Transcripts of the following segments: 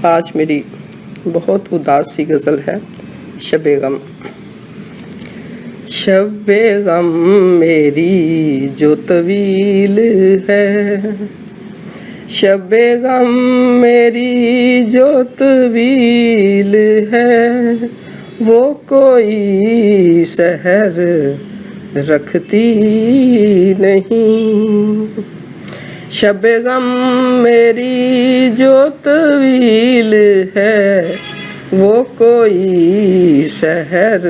آج میری بہت اداس سی غزل ہے شب غم۔ شب غم میری جو طویل ہے، شب غم میری جو طویل ہے، وہ کوئی سحر رکھتی نہیں۔ شب غم میری جو طویل ہے، وہ کوئی سحر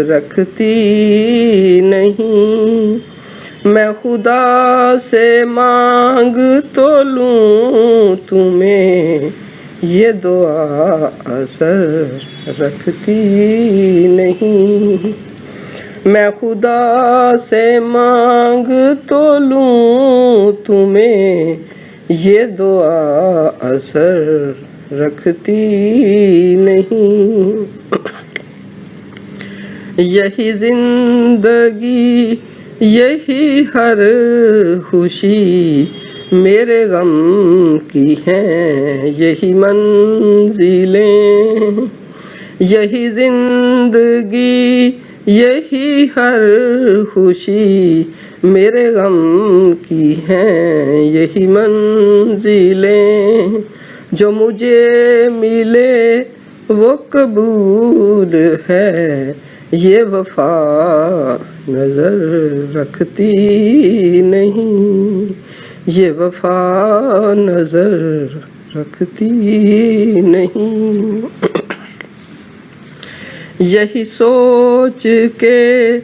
رکھتی نہیں۔ میں خدا سے مانگ تو لوں تمہیں، یہ دعا اثر رکھتی نہیں۔ میں خدا سے مانگ تو لوں تمہیں، یہ دعا اثر رکھتی نہیں۔ یہی زندگی یہی ہر خوشی میرے غم کی ہیں یہی منزلیں۔ یہی زندگی یہی ہر خوشی میرے غم کی ہیں یہی منزلیں۔ جو مجھے ملے وہ قبول ہے، یہ وفا نظر رکھتی نہیں۔ یہ وفا نظر رکھتی نہیں۔ یہی سوچ کے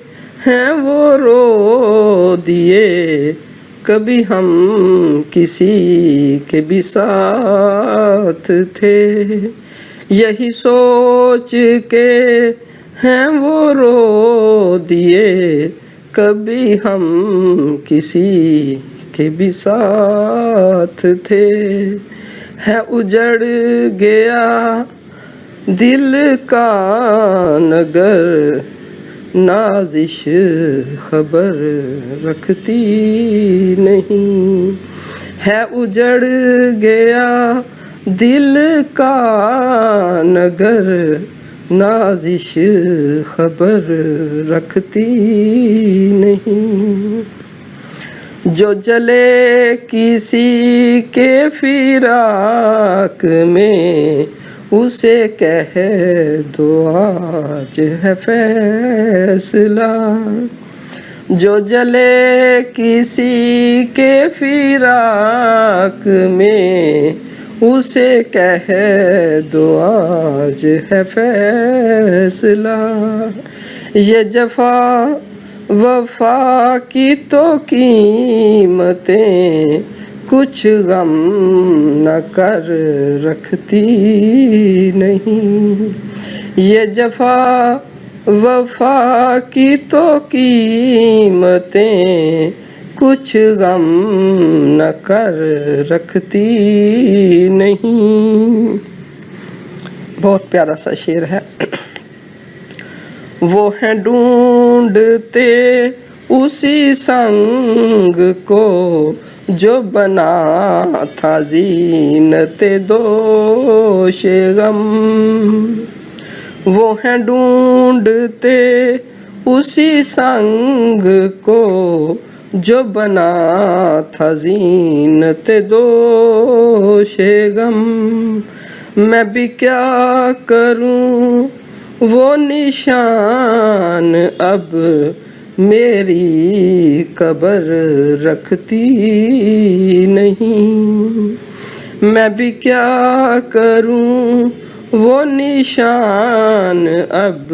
ہیں وہ رو دیے، کبھی ہم کسی کے بھی ساتھ تھے۔ یہی سوچ کے ہیں وہ رو دیے، کبھی ہم کسی کے بھی ساتھ تھے۔ ہے اجڑ گیا دل کا نگر، نازش خبر رکھتی نہیں۔ ہے اجڑ گیا دل کا نگر، نازش خبر رکھتی نہیں۔ جو جلے کسی کے فراق میں، اسے کہہ دو آج ہے فیصلہ۔ جو جلے کسی کے فراق میں، اسے کہہ دو آج ہے فیصلہ۔ یہ جفا وفا کی تو قیمتیں کچھ غم نہ کر رکھتی نہیں۔ یہ جفا وفا کی تو قیمتیں کچھ غم نہ کر رکھتی نہیں۔ بہت پیارا سا شعر ہے۔ وہ ہیں ڈھونڈتے اسی سنگ کو جو بنا تھا زینت دوش غم۔ وہ ہیں ڈھونڈتے اسی سنگ کو جو بنا تھا زینت دوش غم۔ میں بھی کیا کروں وہ نشان اب میری قبر رکھتی نہیں۔ میں بھی کیا کروں وہ نشان اب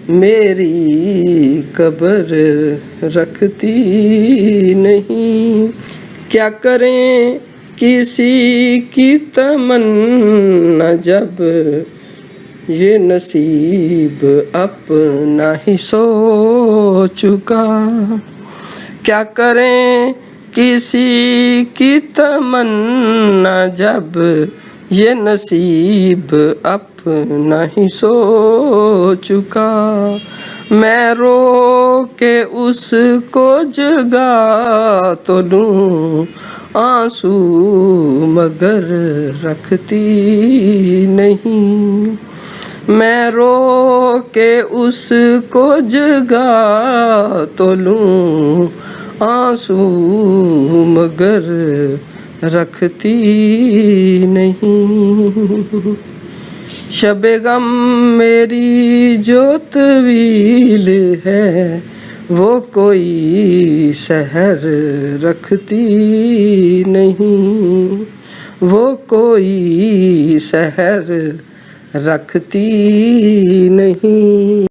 میری قبر رکھتی نہیں۔ کیا کریں کسی کی تمنا جب یہ نصیب اپنا ہی سو چکا۔ کیا کریں کسی کی تمنا جب یہ نصیب اپنا ہی سو چکا۔ میں رو کے اس کو جگا تو لوں، آنسو مگر رکھتی نہیں، میں رو کے اس کو جگا تو لوں، آنسو مگر رکھتی نہیں۔ شب غم میری جو طویل ہے، وہ کوئی سحر رکھتی نہیں، وہ کوئی سحر رکھتی نہیں۔